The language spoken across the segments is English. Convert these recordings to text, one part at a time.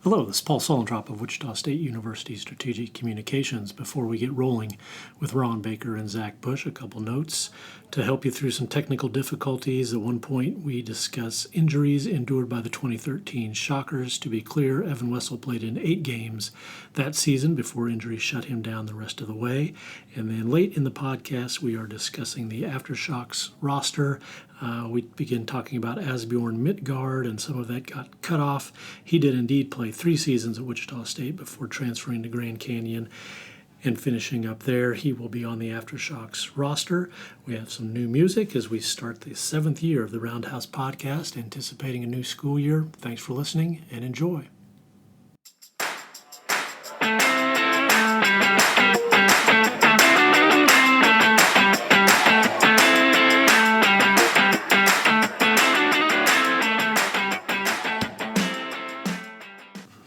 Hello, this is Paul Solentrop of Wichita State University Strategic Communications. Before we get rolling with Ron Baker and Zach Bush, a couple notes to help you through some technical difficulties. At one point, we discuss injuries endured by the 2013 Shockers. To be clear, Evan Wessel played in 8 games that season before injury shut him down the rest of the way. And then late in the podcast, we are discussing the AfterShocks roster. We begin talking about Asbjorn Midtgaard, and some of that got cut off. He did indeed play 3 seasons at Wichita State before transferring to Grand Canyon and finishing up there. He will be on the AfterShocks roster. We have some new music as we start the 7th year of the Roundhouse podcast, anticipating a new school year. Thanks for listening and enjoy.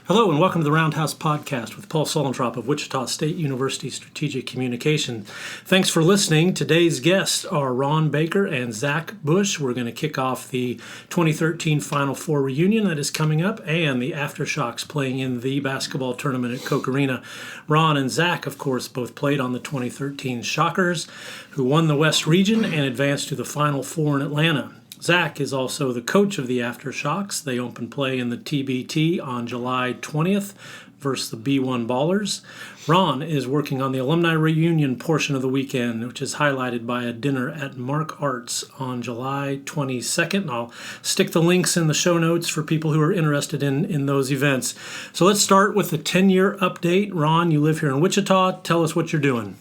Hello and welcome to the Roundhouse Podcast with Paul Solentrop of Wichita State University Strategic Communication. Thanks for listening. Today's guests are Ron Baker and Zach Bush. We're going to kick off the 2013 Final Four reunion that is coming up and the AfterShocks playing in the basketball tournament at Koch Arena. Ron and Zach, of course, both played on the 2013 Shockers, who won the West Region and advanced to the Final Four in Atlanta. Zach is also the coach of the AfterShocks. They open play in the TBT on July 20th versus the B1 Ballers. Ron is working on the alumni reunion portion of the weekend, which is highlighted by a dinner at Mark Arts on July 22nd. And I'll stick the links in the show notes for people who are interested in those events. So let's start with the 10-year update. Ron, you live here in Wichita. Tell us what you're doing.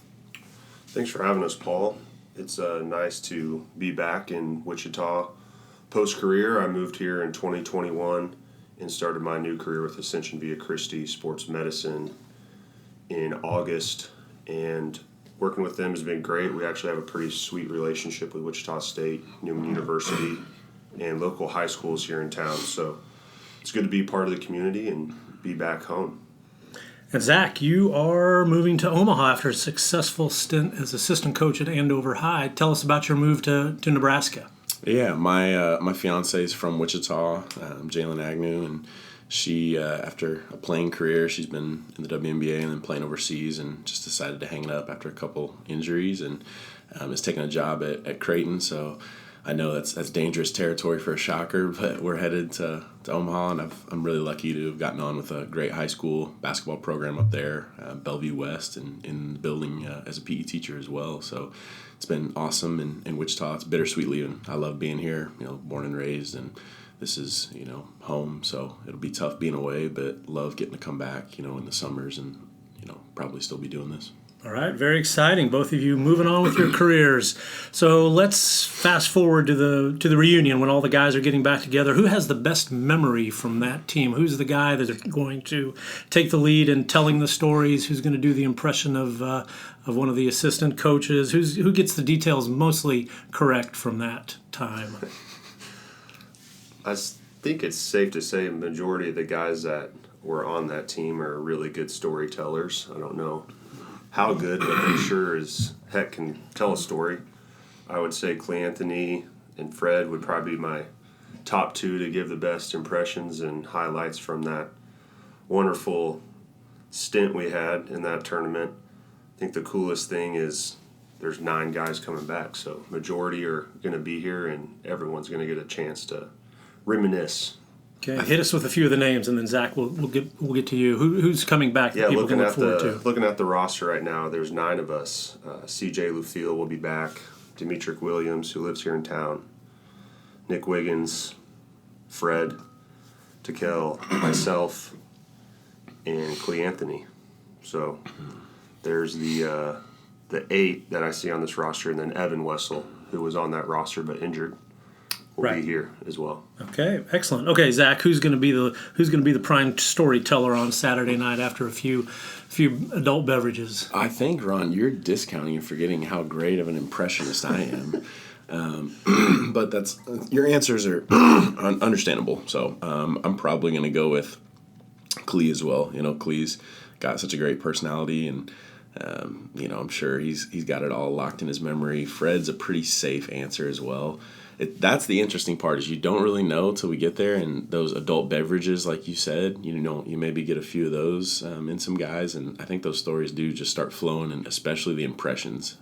Thanks for having us, Paul. It's nice to be back in Wichita post-career. I moved here in 2021 and started my new career with Ascension Via Christi Sports Medicine in August. And working with them has been great. We actually have a pretty sweet relationship with Wichita State, Newman University, and local high schools here in town. So it's good to be part of the community and be back home. And Zach, you are moving to Omaha after a successful stint as assistant coach at Andover High. Tell us about your move to Nebraska. Yeah, my fiance is from Wichita, Jalen Agnew, and she, after a playing career, she's been in the WNBA and then playing overseas, and just decided to hang it up after a couple injuries, and is taking a job at Creighton. So I know that's dangerous territory for a Shocker, but we're headed to Omaha, and I'm really lucky to have gotten on with a great high school basketball program up there, Bellevue West, and in the building as a PE teacher as well. So it's been awesome in Wichita. It's bittersweet leaving. I love being here, born and raised, and this is, home. So it'll be tough being away, but love getting to come back, in the summers and, probably still be doing this. All right, very exciting. Both of you moving on with your careers. So let's fast forward to the reunion when all the guys are getting back together. Who has the best memory from that team? Who's the guy that's going to take the lead in telling the stories? Who's going to do the impression of one of the assistant coaches? Who gets the details mostly correct from that time? I think it's safe to say a majority of the guys that were on that team are really good storytellers. I don't know how good, but they sure as heck can tell a story. I would say Clay Anthony and Fred would probably be my top 2 to give the best impressions and highlights from that wonderful stint we had in that tournament. I think the coolest thing is there's 9 guys coming back, so majority are going to be here and everyone's going to get a chance to reminisce. Okay, hit us with a few of the names, and then Zach, we'll get to you. Who's coming back that people can look forward to? Looking at the roster right now, there's 9 of us. C.J. Lufiel will be back. Demetric Williams, who lives here in town. Nick Wiggins, Fred, Tekele, myself, and Clay Anthony. So there's the 8 that I see on this roster, and then Evan Wessel, who was on that roster but injured, will be here as well. Okay, excellent. Okay, Zach, who's going to be the prime storyteller on Saturday night after a few adult beverages? I think, Ron, you're discounting and forgetting how great of an impressionist I am. But your answers are understandable. So I'm probably going to go with Clee as well. Clee's got such a great personality, and I'm sure he's got it all locked in his memory. Fred's a pretty safe answer as well. that's the interesting part is you don't really know till we get there. And those adult beverages, like you said, you maybe get a few of those in some guys. And I think those stories do just start flowing, and especially the impressions.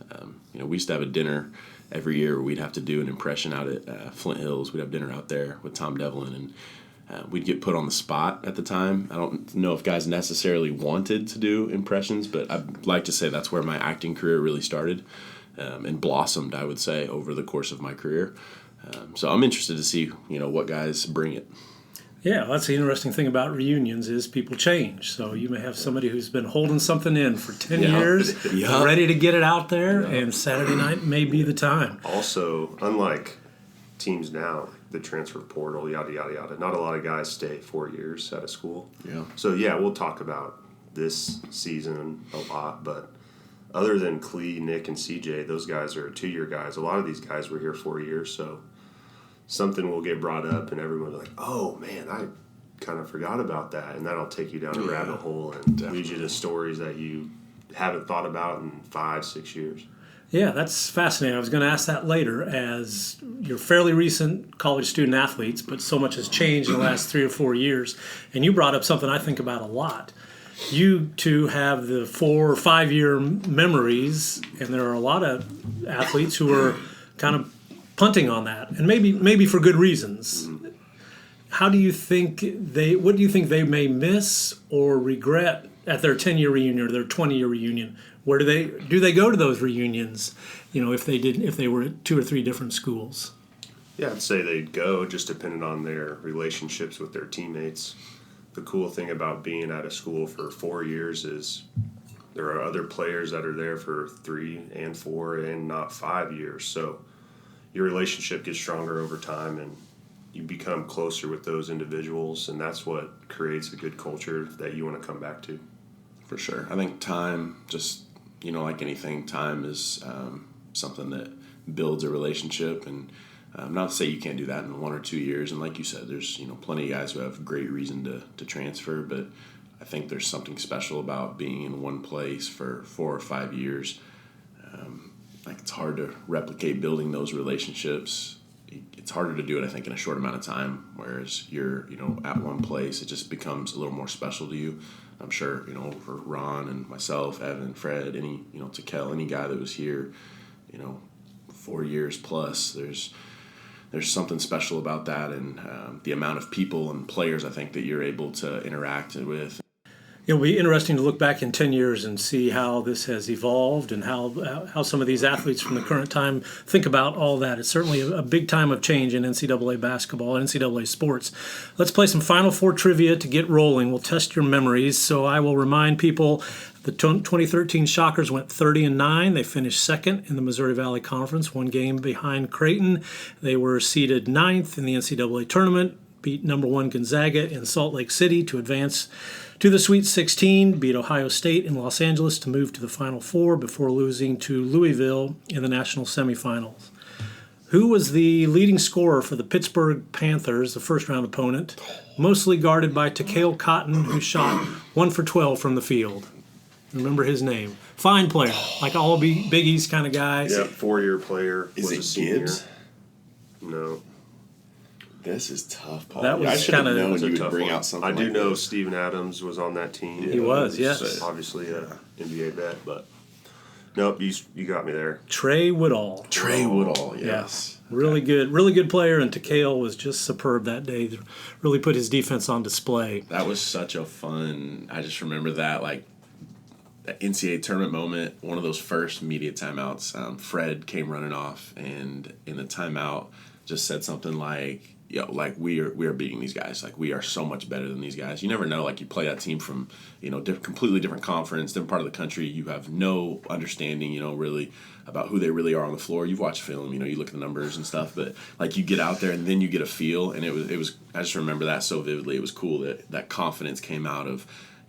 We used to have a dinner every year where we'd have to do an impression out at Flint Hills. We'd have dinner out there with Tom Devlin, and we'd get put on the spot at the time. I don't know if guys necessarily wanted to do impressions, but I'd like to say that's where my acting career really started and blossomed, I would say, over the course of my career. So I'm interested to see, what guys bring it. Yeah, that's the interesting thing about reunions is people change. So you may have somebody who's been holding something in for 10 years, ready to get it out there, and Saturday night may be the time. Also, unlike teams now, the transfer portal, yada, yada, yada, not a lot of guys stay 4 years out of school. Yeah. So, we'll talk about this season a lot, but other than Clee, Nick, and CJ, those guys are 2-year guys. A lot of these guys were here 4 years, so something will get brought up and everyone's like, oh man, I kind of forgot about that, and that'll take you down a rabbit hole and lead you to stories that you haven't thought about in 5-6 years. Yeah, that's fascinating. I was going to ask that later, as you're fairly recent college student athletes, but so much has changed in the last 3 or 4 years, and you brought up something I think about a lot. You two have the 4 or 5 year memories, and there are a lot of athletes who are kind of punting on that, and maybe for good reasons. What do you think they may miss or regret at their 10-year reunion or their 20-year reunion? Where do they go to those reunions? If they were at 2 or 3 different schools. Yeah, I'd say they'd go, just depending on their relationships with their teammates. The cool thing about being at a school for 4 years is there are other players that are there for 3 and 4 and not 5 years. So your relationship gets stronger over time, and you become closer with those individuals, and that's what creates a good culture that you want to come back to. For sure. I think time, just, like anything, time is something that builds a relationship, and not to say you can't do that in 1 or 2 years. And like you said, there's, plenty of guys who have great reason to transfer, but I think there's something special about being in one place for 4 or 5 years. It's hard to replicate building those relationships. It's harder to do it, I think, in a short amount of time, whereas you're, at one place, it just becomes a little more special to you. I'm sure, for Ron and myself, Evan, Fred, Tekele, any guy that was here, 4 years plus, there's something special about that, and the amount of people and players I think that you're able to interact with. It'll be interesting to look back in 10 years and see how this has evolved and how some of these athletes from the current time think about all that. It's certainly a big time of change in NCAA basketball and NCAA sports. Let's play some Final Four trivia to get rolling. We'll test your memories. So I will remind people the 2013 Shockers went 30-9. They finished second in the Missouri Valley Conference, 1 game behind Creighton. They were seeded 9th in the NCAA tournament, beat number 1 Gonzaga in Salt Lake City to advance to the Sweet 16, beat Ohio State in Los Angeles to move to the Final Four before losing to Louisville in the national semifinals. Who was the leading scorer for the Pittsburgh Panthers, the first-round opponent, mostly guarded by Tekele Cotton, who shot 1 for 12 from the field? Remember his name. Fine player, like all Big East kind of guys. Yeah, 4-year player. Is it Gibbs? No. This is tough, Paul. That was I should have kinda- known you would tough bring one. out something I do like know this. Steven Adams was on that team. He was, yes. Obviously a NBA vet, but nope, you got me there. Trey Woodall. Trey Woodall, yes. Yeah. Really good player, and Tekele was just superb that day. Really put his defense on display. That was such a fun, I just remember that, that NCAA tournament moment, one of those first media timeouts. Fred came running off, and in the timeout just said something like, we are beating these guys. We are so much better than these guys. You never know. You play that team from, completely different conference, different part of the country. You have no understanding, really about who they really are on the floor. You've watched film, you look at the numbers and stuff, but you get out there and then you get a feel. And it was. I just remember that so vividly. It was cool that confidence came out of,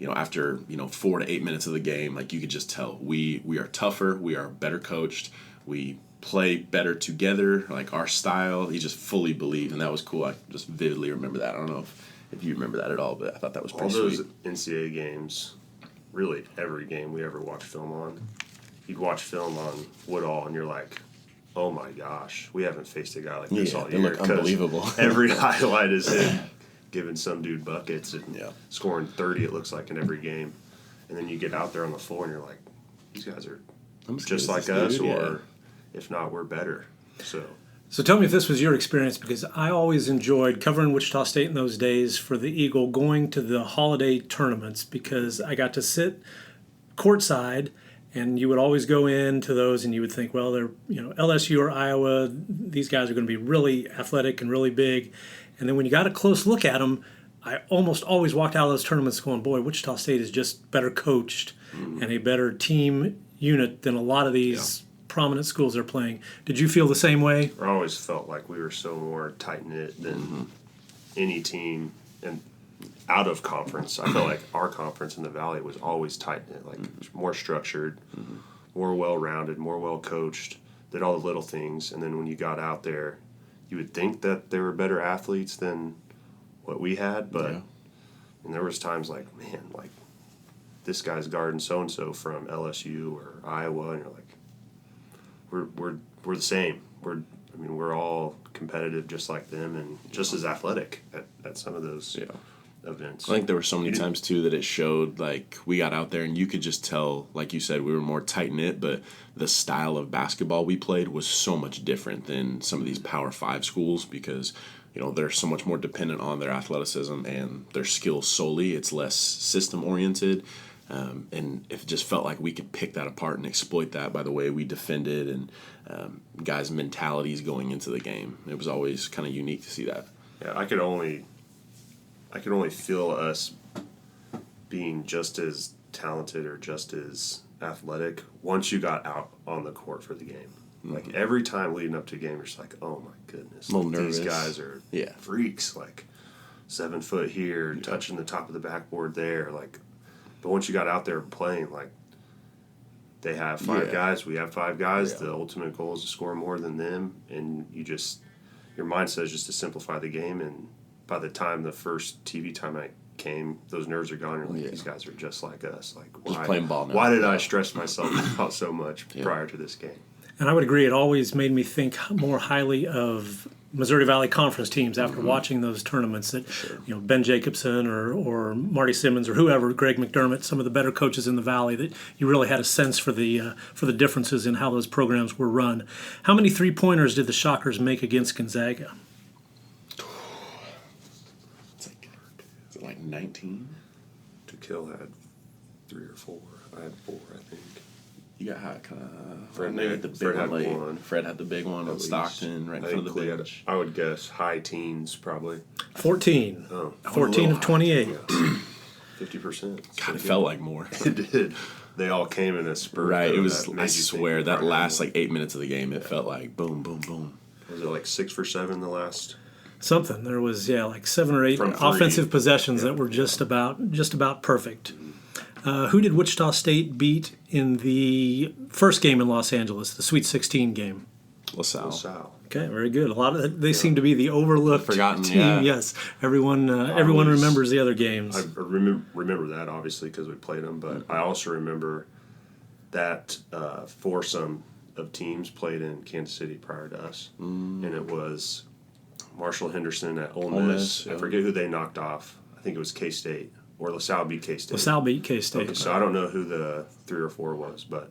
after 4 to 8 minutes of the game. You could just tell we are tougher. We are better coached. We play better together, our style. He just fully believed, and that was cool. I just vividly remember that. I don't know if you remember that at all, but I thought that was pretty all sweet. those NCAA games, really every game we ever watched film on, you'd watch film on Woodall, and you're like, oh my gosh, we haven't faced a guy like this all they year. look unbelievable. Every highlight is him giving some dude buckets and Yeah. scoring 30, it looks like, in every game. And then you get out there on the floor and you're like, these guys are just like us, or if not, we're better. So tell me if this was your experience, because I always enjoyed covering Wichita State in those days for the Eagle, going to the holiday tournaments, because I got to sit courtside, and you would always go into those and you would think, well, they're, LSU or Iowa, these guys are going to be really athletic and really big. And then when you got a close look at them, I almost always walked out of those tournaments going, boy, Wichita State is just better coached and a better team unit than a lot of these prominent schools they're playing. Did you feel the same way? I always felt like we were so more tight-knit than any team and out of conference. I felt like our conference in the Valley was always tight-knit, like more structured, more well-rounded, more well-coached, did all the little things. And then when you got out there, you would think that they were better athletes than what we had, but and there was times like, man, like this guy's guarding so-and-so from LSU or Iowa, and you're like, we're the same. We're all competitive just like them and just as athletic at some of those events. I think there were so many times too that it showed, like, we got out there and you could just tell, like you said, we were more tight knit, but the style of basketball we played was so much different than some of these Power 5 schools, because they're so much more dependent on their athleticism and their skills solely. It's less system oriented. And it just felt like we could pick that apart and exploit that by the way we defended and guys' mentalities going into the game. It was always kind of unique to see that. Yeah, I could only feel us being just as talented or just as athletic once you got out on the court for the game. Like every time leading up to a game, you're just like, oh my goodness, a little nervous. These guys are freaks. Like 7 foot here, touching the top of the backboard there, like. But once you got out there playing, like, they have 5 guys, we have 5 guys. Yeah. The ultimate goal is to score more than them, and your mindset is just to simplify the game. And by the time the first TV timeout came, those nerves are gone. You're like, these guys are just like us. Like, just playing ball now. Why did I stress myself out so much prior to this game? And I would agree. It always made me think more highly of Missouri Valley Conference teams after watching those tournaments that, Ben Jacobson or Marty Simmons or whoever, Greg McDermott, some of the better coaches in the Valley, that you really had a sense for the differences in how those programs were run. How many three-pointers did the Shockers make against Gonzaga? Is it like 19? Tekele had 3 or 4. I had 4, I think. You got kind of Fred had the big one late. Fred had the big one on Stockton right in front of the bench. I would guess high teens, probably. 14. Oh, 14 of 28. 50%. God, it felt like more. It did. They all came in a spurt. Right. It was. I swear that last 8 minutes of the game, it felt like boom, boom, boom. Was it like 6 for 7 the last? Something. There was like 7 or 8 offensive possessions that were just about perfect. Who did Wichita State beat in the first game in Los Angeles, the Sweet 16 game? LaSalle. Okay, very good. A lot of they seem to be the overlooked forgotten team. Yeah. Yes, everyone remembers the other games. I remember that obviously because we played them, but I also remember that foursome of teams played in Kansas City prior to us, and it was Marshall Henderson at Ole Miss. I forget who they knocked off. I think it was K-State. Or LaSalle beat K-State. LaSalle beat K-State. Okay, so I don't know who the 3 or 4 was, but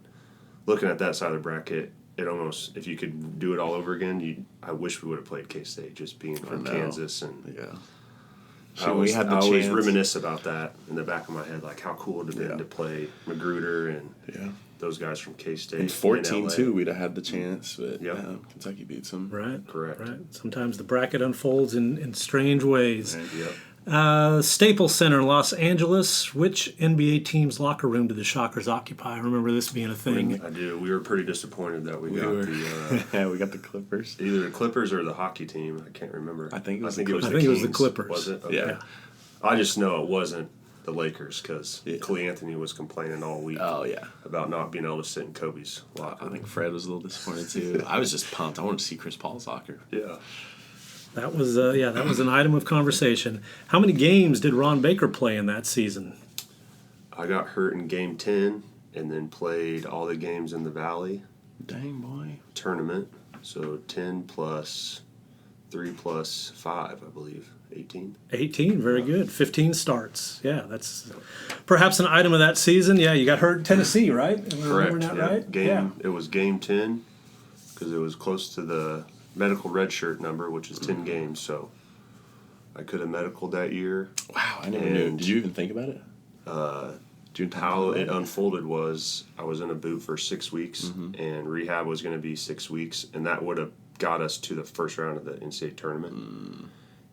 looking at that side of the bracket, it almost, if you could do it all over again, I wish we would have played K-State, just being from Kansas. And I always reminisce about that in the back of my head, like how cool it would have been to play Magruder and those guys from K-State. In 14 too, we'd have had the chance, but Kentucky beats them. Right. Correct. Right. Sometimes the bracket unfolds in strange ways. Right. Yep. Staples Center in Los Angeles. Which NBA team's locker room did the Shockers occupy? I remember this being a thing. I do. We were pretty disappointed that we got we got the Clippers. Either the Clippers or the hockey team. I can't remember. I think it was the Clippers. Was it? Okay. Yeah. I just know it wasn't the Lakers because Clee Anthony was complaining all week. Oh yeah. About not being able to sit in Kobe's locker. I think Fred was a little disappointed too. I was just pumped. I wanted to see Chris Paul's locker. Yeah. That was an item of conversation. How many games did Ron Baker play in that season? I got hurt in game 10 and then played all the games in the Valley. Dang boy. Tournament. So 10 plus 3 plus 5, I believe. 18. 18, very good. 15 starts. Yeah, that's perhaps an item of that season. Yeah, you got hurt in Tennessee, right? Am I Correct. remembering that right? It was game 10 because it was close to the medical redshirt number, which is 10 games. So I could have medicaled that year. Wow, I never knew. Did you even think about it? How it unfolded was I was in a boot for 6 weeks, and rehab was going to be 6 weeks, and that would have got us to the first round of the NCAA tournament.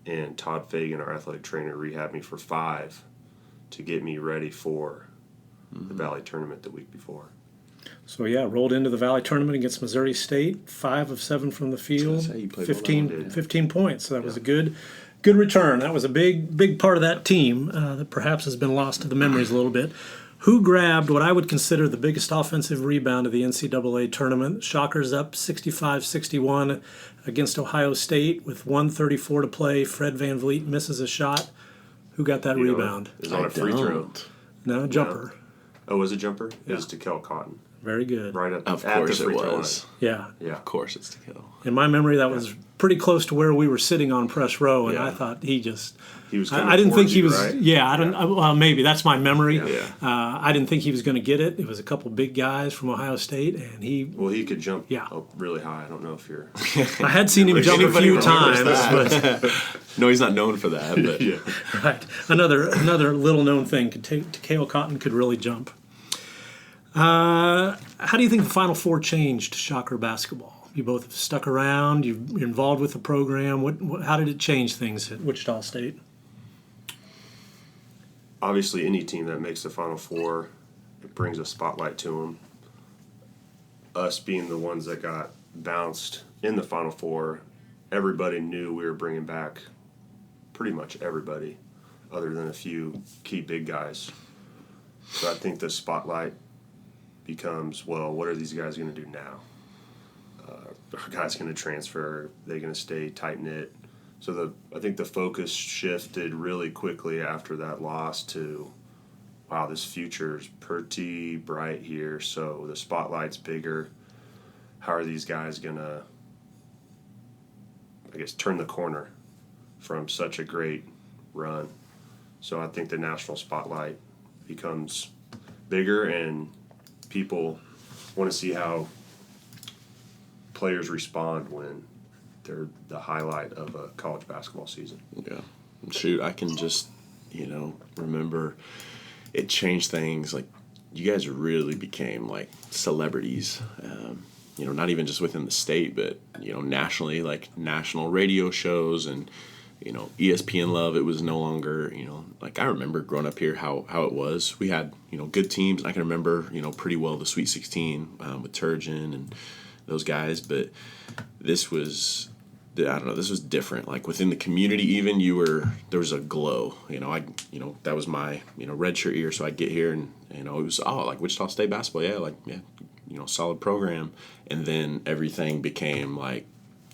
And Todd Fagan, our athletic trainer, rehabbed me for 5 to get me ready for the Valley tournament the week before. So, yeah, rolled into the Valley tournament against Missouri State, 5 of 7 from the field, 15 points. So that was a good return. That was a big part of that team that perhaps has been lost to the memories a little bit. Who grabbed what I would consider the biggest offensive rebound of the NCAA tournament? Shockers up 65-61 against Ohio State with 1:34 to play. Fred Van Vliet misses a shot. Who got that rebound? It was on a free throw. No, jumper. Oh, was it jumper? Yeah. It was Tekele Cotton. Very good. Right at Of at course the it free throw was. Yeah. Yeah. Of course it's Tekele. In my memory, that was pretty close to where we were sitting on press row, and Yeah. I thought he was. I didn't think he was. Right? Yeah, I don't. Well, maybe that's my memory. Yeah. I didn't think he was going to get it. It was a couple big guys from Ohio State, and he. Well, he could jump Yeah. up really high. I don't know if you're. I had seen him jump a Anybody few remembers times, that? but No, he's not known for that. But Yeah. right. Another little known thing. Tekele Cotton could really jump. How do you think the Final Four changed Shocker basketball? You both have stuck around. You're involved with the program. How did it change things at Wichita State? Obviously, any team that makes the Final Four, it brings a spotlight to them. Us being the ones that got bounced in the Final Four, everybody knew we were bringing back pretty much everybody, other than a few key big guys. So I think the spotlight becomes, well, what are these guys going to do now? Are guys going to transfer? Are they going to stay tight-knit? So I think the focus shifted really quickly after that loss to, wow, this future's pretty bright here. So the spotlight's bigger. How are these guys going to, I guess, turn the corner from such a great run? So I think the national spotlight becomes bigger, and people want to see how players respond when they're the highlight of a college basketball season. yeah, shoot, I can just remember it changed things. Like, you guys really became like celebrities. Not even just within the state, but nationally, like national radio shows and ESPN love. It was no longer like, I remember growing up here how it was. We had good teams. I can remember pretty well the Sweet 16 with Turgeon and those guys, but this was, I don't know, this was different. Like, within the community, even there was a glow. That was my redshirt year, so I'd get here and it was like Wichita State basketball, solid program, and then everything became like,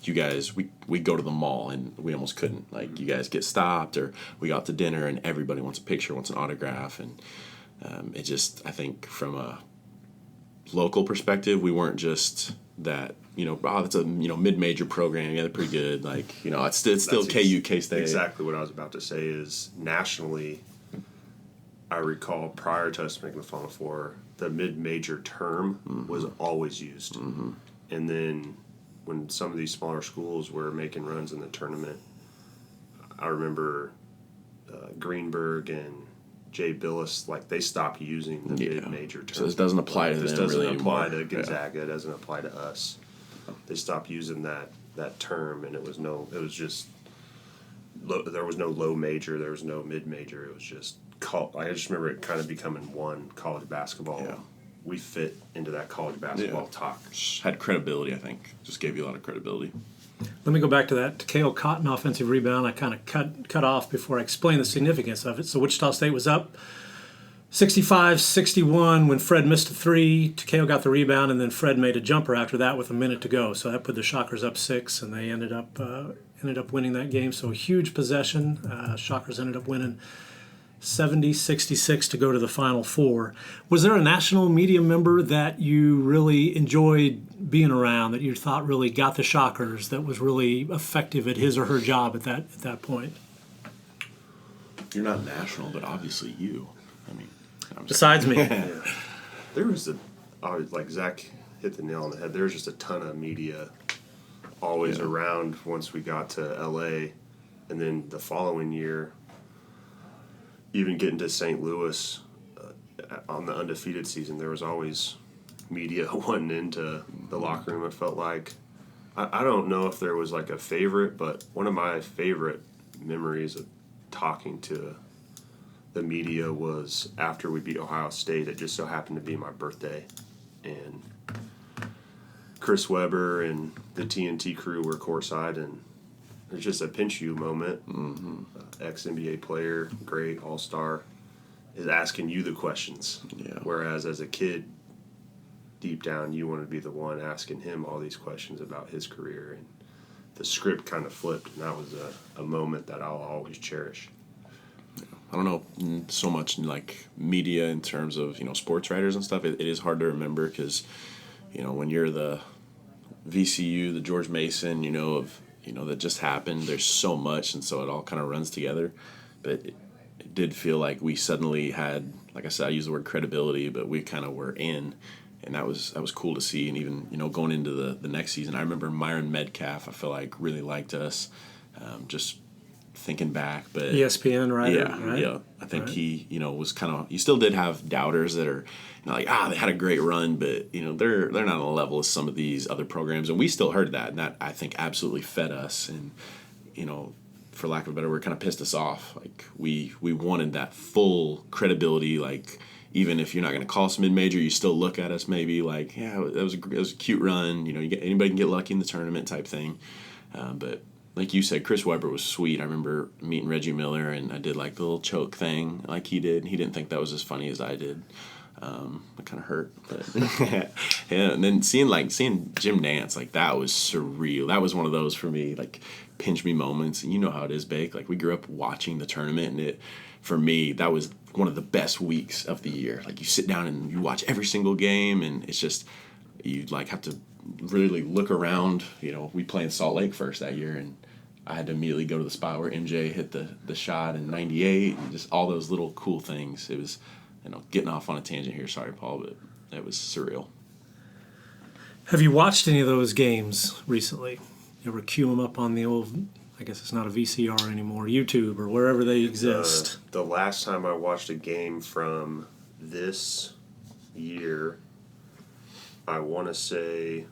you guys, we go to the mall and we almost couldn't. Like, you guys get stopped, or we go out to dinner and everybody wants a picture, wants an autograph, and it just, I think from a local perspective, we weren't just that, that's a mid-major program, yeah, they're pretty good. Like, it's still KU, K-State. Exactly what I was about to say is, nationally, I recall prior to us making the Final Four, the mid-major term was always used. And then when some of these smaller schools were making runs in the tournament, I remember Greenberg and Jay Billis, like, they stopped using the mid-major term. So this doesn't apply to them. This doesn't really apply anymore. to Gonzaga. It doesn't apply to us. They stopped using that term, and there was no low major, there was no mid-major. It was just I just remember it kind of becoming one college basketball. Yeah. We fit into that college basketball talk. Had credibility, I think. Just gave you a lot of credibility. Let me go back to that Tekele Cotton offensive rebound. I kind of cut off before I explain the significance of it. So Wichita State was up 65-61 when Fred missed a three. Tekele got the rebound, and then Fred made a jumper after that with a minute to go. So that put the Shockers up 6, and they ended up winning that game. So a huge possession. Shockers ended up winning 70, 66 to go to the Final Four. Was there a national media member that you really enjoyed being around, that you thought really got the Shockers, that was really effective at his or her job at that point? You're not national, but obviously you. I mean, Besides me. Yeah. There was like Zach hit the nail on the head. There was just a ton of media always around once we got to LA, and then the following year, even getting to St. Louis on the undefeated season, there was always media wanting into the locker room. It felt like, I don't know if there was like a favorite, but one of my favorite memories of talking to the media was after we beat Ohio State. It just so happened to be my birthday, and Chris Webber and the TNT crew were courtside, and it's just a pinch you moment. Ex-NBA player, great, all-star, is asking you the questions. Yeah. Whereas as a kid, deep down, you want to be the one asking him all these questions about his career. And the script kind of flipped, and that was a moment that I'll always cherish. I don't know so much like media in terms of, sports writers and stuff. It is hard to remember because, when you're the VCU, the George Mason, that just happened, there's so much, and so it all kind of runs together. But it did feel like we suddenly had, like I said, I use the word credibility, but we kind of were in, and that was cool to see. And even, going into the next season, I remember Myron Metcalf, I feel like really liked us, just thinking back. But ESPN writer, yeah, right? yeah. I think he, was kind of, you still did have doubters that are, they had a great run, but, they're not on the level of some of these other programs. And we still heard that, and that, I think, absolutely fed us. And, for lack of a better word, kind of pissed us off. Like, we wanted that full credibility, like, even if you're not going to call us mid-major, you still look at us maybe like, yeah, that was a cute run. Anybody can get lucky in the tournament type thing. But like you said, Chris Webber was sweet. I remember meeting Reggie Miller, and I did like the little choke thing like he did. He didn't think that was as funny as I did. It kind of hurt, but yeah. And then seeing Jim dance, like that was surreal. That was one of those for me, like pinch me moments. And you know how it is, Bake. Like we grew up watching the tournament, and for me, that was one of the best weeks of the year. Like you sit down and you watch every single game, and it's just you like have to really look around. We played in Salt Lake first that year, and I had to immediately go to the spot where MJ hit the shot in '98, and just all those little cool things. It was, getting off on a tangent here. Sorry, Paul, but it was surreal. Have you watched any of those games recently? You ever cue them up on the old, I guess it's not a VCR anymore, YouTube or wherever they exist? The last time I watched a game from this year, I want to say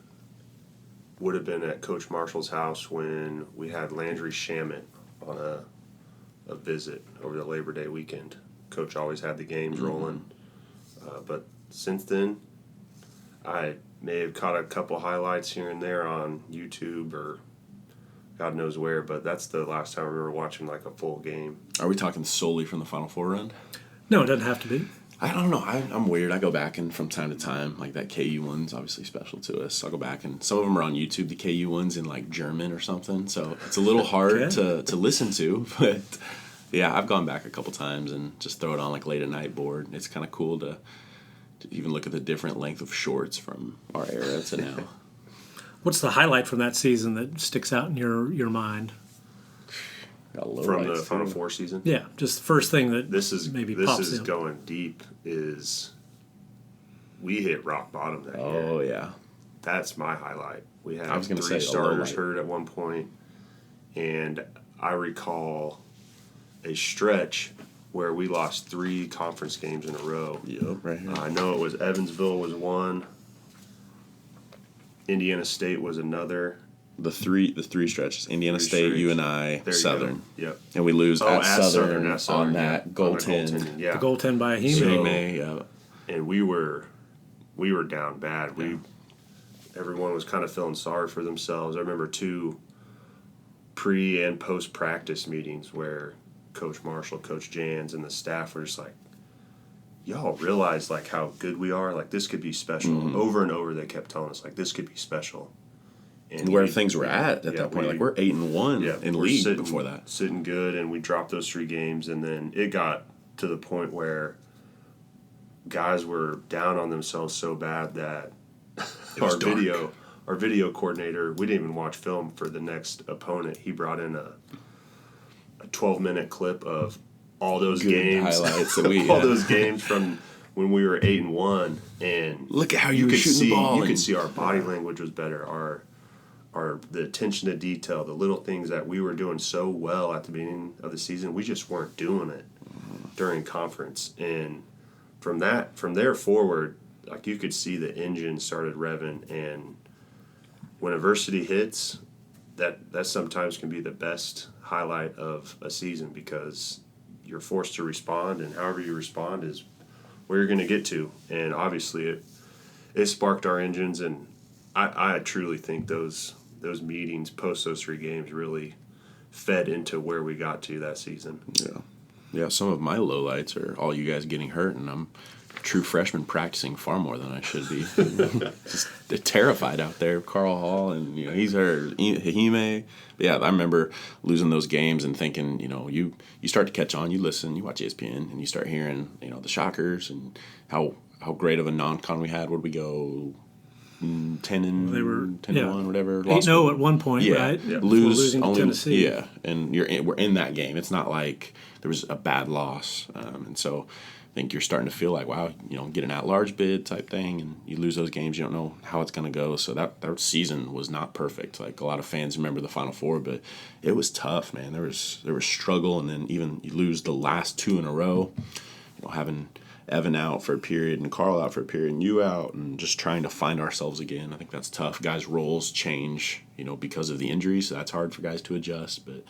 would have been at Coach Marshall's house when we had Landry Shamet on a visit over the Labor Day weekend. Coach always had the games rolling. But since then, I may have caught a couple highlights here and there on YouTube or God knows where, but that's the last time I remember watching like a full game. Are we talking solely from the Final Four run? No, it doesn't have to be. I don't know. I'm weird. I go back and from time to time, like that KU one's obviously special to us. I'll go back and some of them are on YouTube. The KU one's in like German or something, so it's a little hard to listen to. But yeah, I've gone back a couple times and just throw it on like late at night board. It's kind of cool to even look at the different length of shorts from our era to now. What's the highlight from that season that sticks out in your mind? From the Final Four season? Yeah, just the first thing that this is pops in. Going deep is we hit rock bottom that year. Oh, yeah. That's my highlight. We had I was gonna 3 say, starters hurt at one point, and I recall a stretch where we lost 3 conference games in a row. Yep, right here. I know it was Evansville was one, Indiana State was another. The three stretches: Indiana State, UNI, Southern. Yep. And we lose at Southern at on yeah. that goaltend. Yeah. The goaltend by Hime. Yeah. And we were down bad. Everyone was kind of feeling sorry for themselves. I remember 2 pre and post practice meetings where Coach Marshall, Coach Jans, and the staff were just like, y'all realize like how good we are? Like this could be special. Mm-hmm. Over and over they kept telling us like this could be special. And where things were at that point, like we're 8-1 in league before that. Sitting good, and we dropped those 3 games, and then it got to the point where guys were down on themselves so bad that our video coordinator, we didn't even watch film for the next opponent. He brought in a 12-minute clip of all those games, highlights that all those games from when we were 8-1, and look at how you could shooting see the ball. You could see our body language was better. Our the attention to detail, the little things that we were doing so well at the beginning of the season, we just weren't doing it during conference. And from there forward, like, you could see the engine started revving, and when adversity hits, that sometimes can be the best highlight of a season, because you're forced to respond, and however you respond is where you're going to get to. And obviously it sparked our engines, and I truly think those meetings post those 3 games really fed into where we got to that season. Yeah, some of my lowlights are all you guys getting hurt, and I'm a true freshman practicing far more than I should be. Just they're terrified out there. Carl Hall, and he's hurt. Hime. Yeah, I remember losing those games and thinking, you start to catch on, you listen, you watch ESPN, and you start hearing, the Shockers and how great of a non-con we had. Where'd we go? 10-1, whatever. 8-0 at one point, right? Yeah. Losing to Tennessee. Yeah, and we're in that game. It's not like there was a bad loss, and so I think you're starting to feel like, wow, get an at-large bid type thing, and you lose those games, you don't know how it's going to go. So that season was not perfect. Like, a lot of fans remember the Final Four, but it was tough, man. There was struggle, and then even you lose the last 2 in a row, having Evan out for a period and Carl out for a period and you out, and just trying to find ourselves again. I think that's tough. Guys' roles change, because of the injuries, so that's hard for guys to adjust. But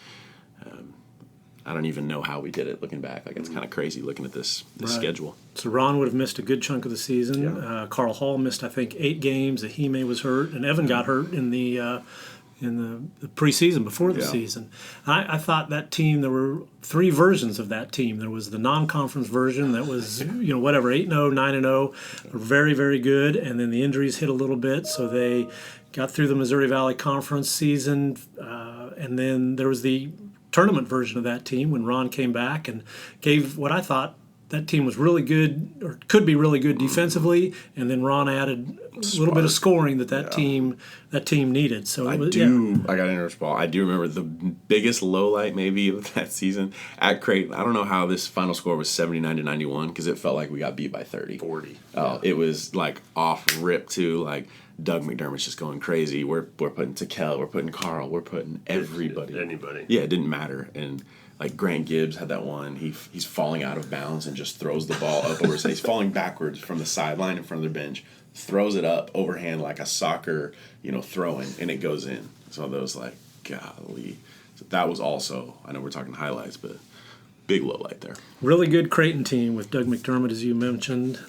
I don't even know how we did it looking back. Like, it's kind of crazy looking at this schedule. So Ron would have missed a good chunk of the season. Yeah. Carl Hall missed, I think, 8 games. Ahime was hurt, and Evan got hurt in the preseason before the season. I thought that team, there were 3 versions of that team. There was the non-conference version that was, 8-0, 9-0, very, very good, and then the injuries hit a little bit, so they got through the Missouri Valley Conference season, and then there was the tournament version of that team when Ron came back and gave what I thought that team was really good, or could be really good defensively, and then Ron added a little bit of scoring that team needed. So I got to interrupt, Paul. I do remember the biggest low light maybe of that season at Creighton. I don't know how this final score was 79-91, because it felt like we got beat by 40. Oh, it was like off rip too. Like, Doug McDermott's just going crazy. We're putting Tekele, we're putting Carl, we're putting everybody. Anybody. Yeah, it didn't matter. And like, Grant Gibbs had that one. He's falling out of bounds and just throws the ball up over his head. He's falling backwards from the sideline in front of the bench, throws it up overhand like a soccer, throwing, and it goes in. So those, like, golly. So that was also, I know we're talking highlights, but big low light there. Really good Creighton team with Doug McDermott, as you mentioned.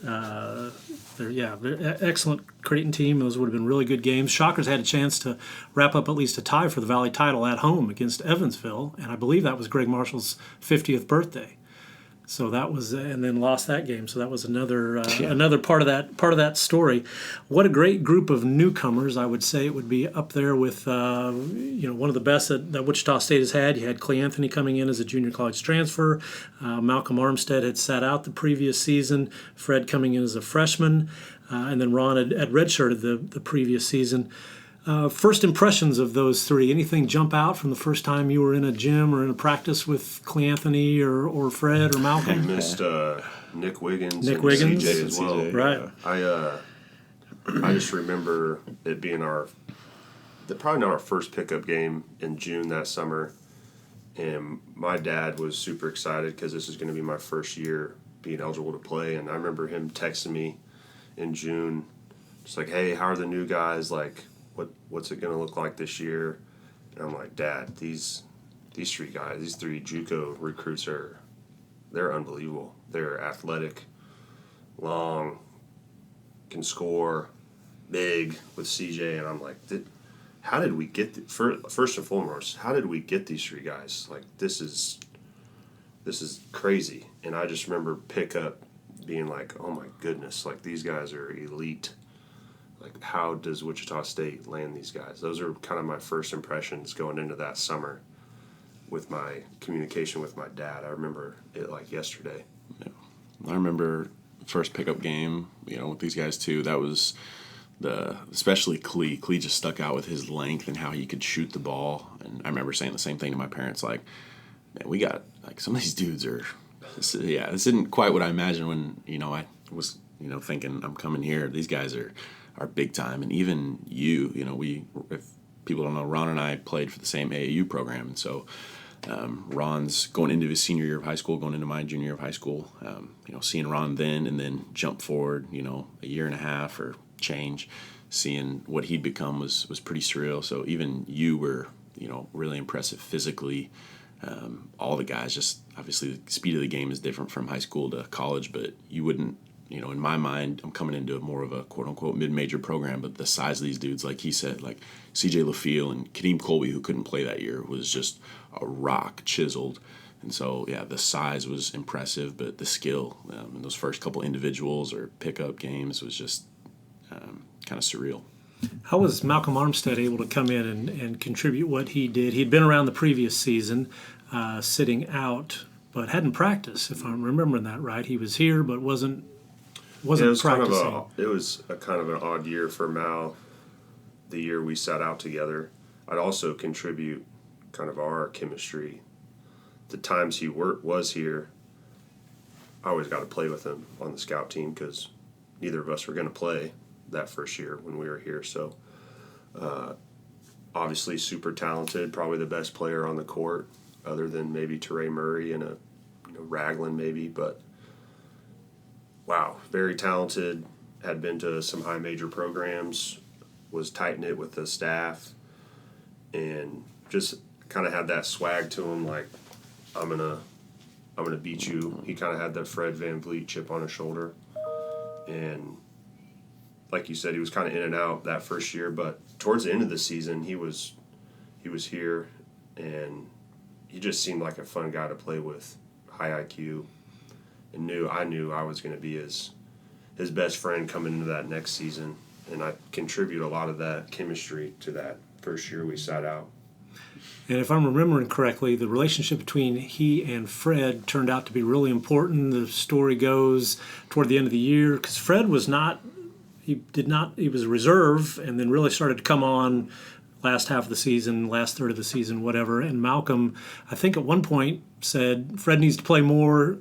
Excellent Creighton team. Those would have been really good games. Shockers had a chance to wrap up at least a tie for the Valley title at home against Evansville, and I believe that was Greg Marshall's 50th birthday. So that was, and then lost that game. So that was another part of that story. What a great group of newcomers! I would say it would be up there with one of the best that Wichita State has had. You had Clay Anthony coming in as a junior college transfer. Malcolm Armstead had sat out the previous season. Fred coming in as a freshman, and then Ron had redshirted the previous season. First impressions of those 3, anything jump out from the first time you were in a gym or in a practice with Clay Anthony or Fred or Malcolm? You missed Nick Wiggins and CJ as well. CJ, right. I just remember it being probably not our first pickup game in June that summer, and my dad was super excited because this is going to be my first year being eligible to play, and I remember him texting me in June, just like, hey, how are the new guys, like, what's it going to look like this year? And I'm like, Dad, these 3 guys, these 3 JUCO recruits they're unbelievable. They're athletic, long, can score, big with CJ. And I'm like, how did we get first and foremost, how did we get these 3 guys? Like, this is crazy. And I just remember pickup being like, oh my goodness, like, these guys are elite. Like, how does Wichita State land these guys? Those are kind of my first impressions going into that summer with my communication with my dad. I remember it like yesterday. I remember first pickup game, with these guys too. That was especially Klee. Klee just stuck out with his length and how he could shoot the ball. And I remember saying the same thing to my parents, like, man, we got, like, some of these dudes are, this isn't quite what I imagined when, I was, thinking I'm coming here. These guys are big time. And even if people don't know, Ron and I played for the same AAU program. And so Ron's going into his senior year of high school, going into my junior year of high school, seeing Ron then and then jump forward, a year and a half or change, seeing what he'd become was pretty surreal. So even you were, really impressive physically. All the guys, just obviously the speed of the game is different from high school to college, but you wouldn't, in my mind, I'm coming into more of a quote-unquote mid-major program, but the size of these dudes, like he said, like C.J. LaFille and Kadeem Colby, who couldn't play that year, was just a rock, chiseled. And so, the size was impressive, but the skill in those first couple individuals or pickup games was just kind of surreal. How was Malcolm Armstead able to come in and contribute what he did? He'd been around the previous season, sitting out, but hadn't practiced, if I'm remembering that right. He was here, but wasn't practicing. It was a kind of an odd year for Mal, the year we sat out together. I'd also contribute kind of our chemistry. The times he was here, I always got to play with him on the scout team because neither of us were going to play that first year when we were here. So obviously super talented, probably the best player on the court other than maybe Teray Murray and Ragland maybe, but wow, very talented, had been to some high major programs, was tight-knit with the staff, and just kind of had that swag to him, like, I'm gonna beat you. He kind of had that Fred VanVleet chip on his shoulder, and like you said, he was kind of in and out that first year, but towards the end of the season, he was here, and he just seemed like a fun guy to play with, high IQ, and I knew I was going to be his best friend coming into that next season, and I contribute a lot of that chemistry to that first year we sat out. And if I'm remembering correctly, the relationship between he and Fred turned out to be really important. The story goes toward the end of the year, because Fred was he was a reserve and then really started to come on last half of the season, last third of the season, whatever. And Malcolm, I think at one point said, Fred needs to play more,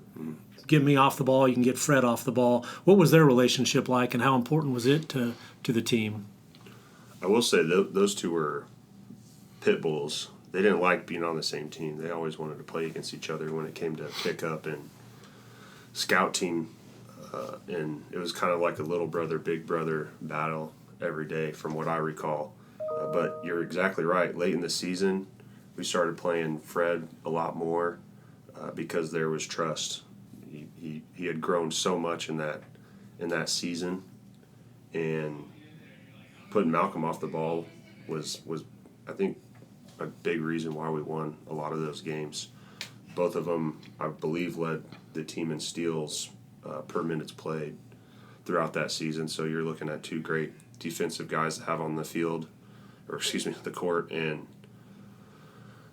get me off the ball, you can get Fred off the ball. What was their relationship like, and how important was it to the team? I will say those two were pit bulls. They didn't like being on the same team. They always wanted to play against each other when it came to pickup and scout team. And it was kind of like a little brother, big brother battle every day from what I recall. But you're exactly right. Late in the season, we started playing Fred a lot more because there was trust. He had grown so much in that season, and putting Malcolm off the ball was I think a big reason why we won a lot of those games. Both of them, I believe, led the team in steals per minutes played throughout that season. So you're looking at two great defensive guys to have on the field, the court, and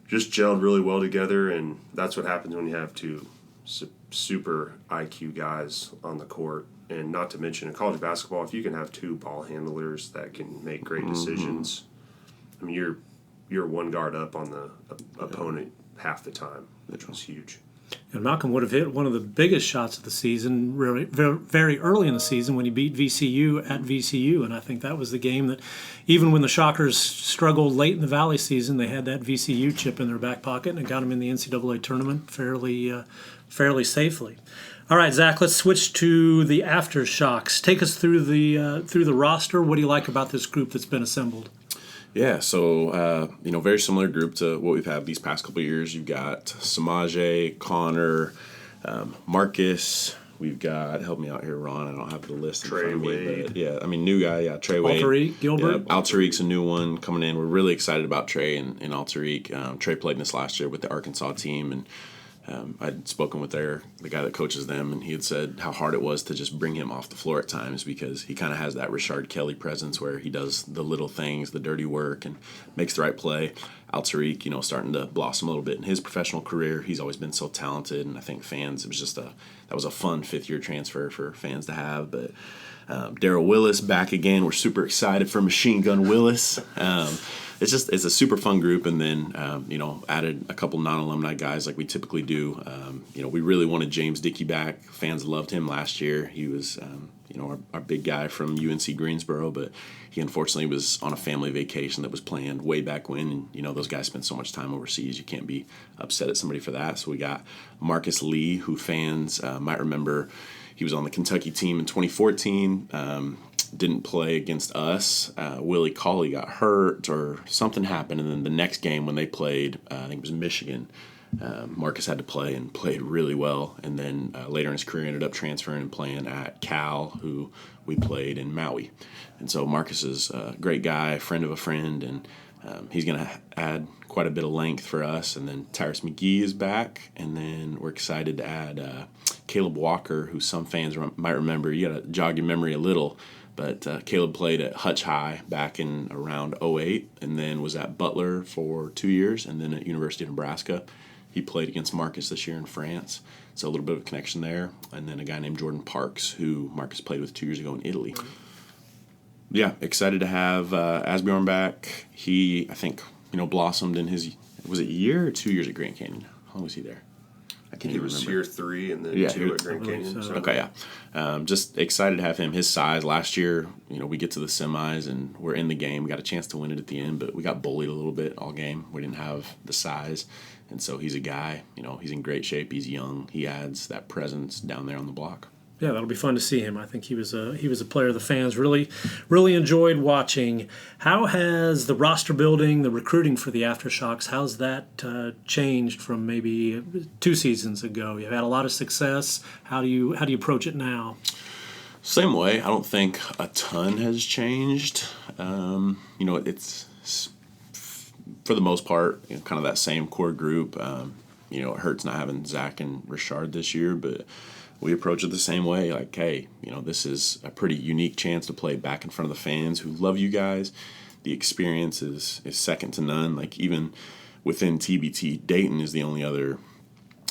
just gelled really well together. And that's what happens when you have two super IQ guys on the court. And not to mention in college basketball, if you can have two ball handlers that can make great decisions, I mean, you're one guard up on the opponent half the time, which was huge. And Malcolm would have hit one of the biggest shots of the season really very, very early in the season when he beat VCU at VCU. And I think that was the game that, even when the Shockers struggled late in the Valley season, they had that VCU chip in their back pocket, and it got them in the NCAA tournament fairly safely. All right, Zach, let's switch to the AfterShocks. Take us through the roster. What do you like about this group that's been assembled? Yeah, so, very similar group to what we've had these past couple of years. You've got Samaje, Connor, Marcus. We've got, help me out here, Ron. I don't have the list in front of me. But new guy, Trey Wade. Alterique Gilbert. Yeah, Alterique's a new one coming in. We're really excited about Trey and Alterique. Trey played in this last year with the Arkansas team, and I'd spoken with the guy that coaches them, and he had said how hard it was to just bring him off the floor at times because he kind of has that Rashard Kelly presence where he does the little things, the dirty work, and makes the right play. Al-Tariq, starting to blossom a little bit in his professional career. He's always been so talented, and I think fans, that was a fun fifth-year transfer for fans to have. But Darrell Willis back again. We're super excited for Machine Gun Willis. It's a super fun group, and then added a couple non-alumni guys like we typically do. We really wanted James Dickey back. Fans loved him last year. He was our big guy from UNC Greensboro, but he unfortunately was on a family vacation that was planned way back when, and those guys spend so much time overseas, you can't be upset at somebody for that. So we got Marcus Lee, who fans might remember. He was on the Kentucky team in 2014. Didn't play against us. Willie Cauley got hurt or something happened, and then the next game when they played, I think it was Michigan, Marcus had to play and played really well. And then later in his career ended up transferring and playing at Cal, who we played in Maui. And so Marcus is a great guy, friend of a friend, and he's going to add quite a bit of length for us. And then Tyrus McGee is back, and then we're excited to add Caleb Walker, who some fans might remember. You got to jog your memory a little. But Caleb played at Hutch High back in around 2008, and then was at Butler for 2 years, and then at University of Nebraska. He played against Marcus this year in France, so a little bit of a connection there. And then a guy named Jordan Parks, who Marcus played with 2 years ago in Italy. Yeah, excited to have Asbjorn back. He, I think, blossomed in his, was it a year or 2 years at Grand Canyon? How long was he there? I can't even remember. He was year 3 and then 2 at Grand Canyon. So. Okay, yeah. Just excited to have him. His size last year, we get to the semis and we're in the game. We got a chance to win it at the end, but we got bullied a little bit all game. We didn't have the size. And so he's a guy, he's in great shape. He's young. He adds that presence down there on the block. Yeah, that'll be fun to see him. I think he was a player the fans really enjoyed watching. How has the roster building, the recruiting for the AfterShocks, how's that changed from maybe 2 seasons ago? You've had a lot of success. How do you approach it now? Same way. I don't think a ton has changed. It's for the most part kind of that same core group. It hurts not having Zach and Richard this year, but we approach it the same way. Like, hey, this is a pretty unique chance to play back in front of the fans who love you guys. The experience is second to none. Like, even within TBT, Dayton is the only other,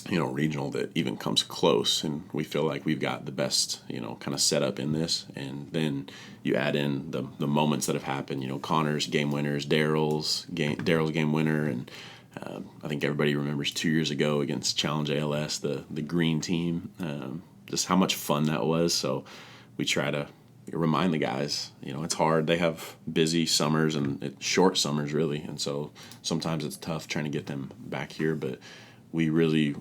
regional that even comes close. And we feel like we've got the best, kind of setup in this. And then you add in the moments that have happened, Connor's game winners, Darrell's game winner, and I think everybody remembers 2 years ago against Challenge ALS, the green team, just how much fun that was. So we try to remind the guys, it's hard. They have busy summers and short summers, really. And so sometimes it's tough trying to get them back here. But we really,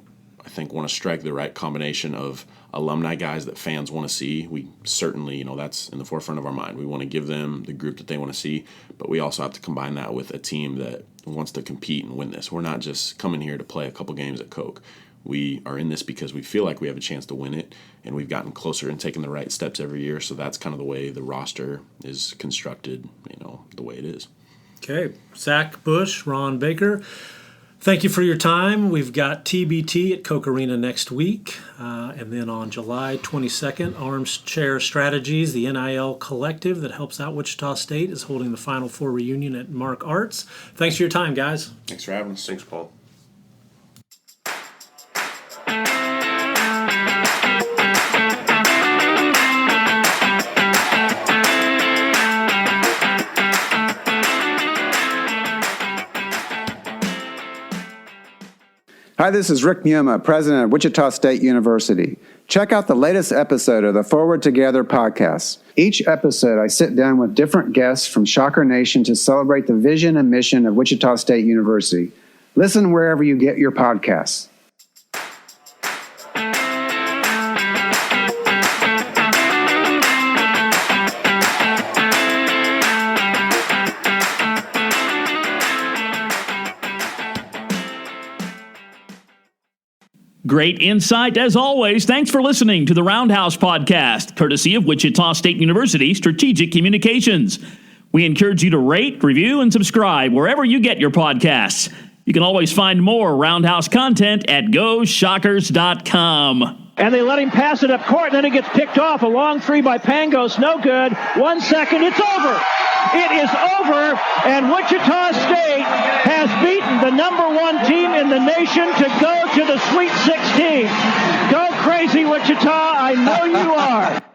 I think, want to strike the right combination of alumni guys that fans want to see. We certainly, that's in the forefront of our mind. We want to give them the group that they want to see, but we also have to combine that with a team that wants to compete and win this. We're not just coming here to play a couple games at Coke. We are in this because we feel like we have a chance to win it, and we've gotten closer and taken the right steps every year. So that's kind of the way the roster is constructed, the way it is. Okay, Zach Bush, Ron Baker, thank you for your time. We've got TBT at Coke Arena next week. And then on July 22nd, Armchair Strategies, the NIL collective that helps out Wichita State, is holding the Final Four reunion at Mark Arts. Thanks for your time, guys. Thanks for having us. Thanks, Paul. Hi, this is Rick Muma, president of Wichita State University. Check out the latest episode of the Forward Together podcast. Each episode, I sit down with different guests from Shocker Nation to celebrate the vision and mission of Wichita State University. Listen wherever you get your podcasts. Great insight as always. Thanks for listening to the Roundhouse podcast, courtesy of Wichita State University Strategic Communications. We encourage you to rate, review, and subscribe wherever you get your podcasts. You can always find more Roundhouse content at GoShockers.com. And they let him pass it up court, and then it gets picked off. A long three by Pangos, no good. 1 second, it's over. It is over, and Wichita State has beaten the #1 team in the nation to go to the Sweet 16. Go crazy, Wichita. I know you are.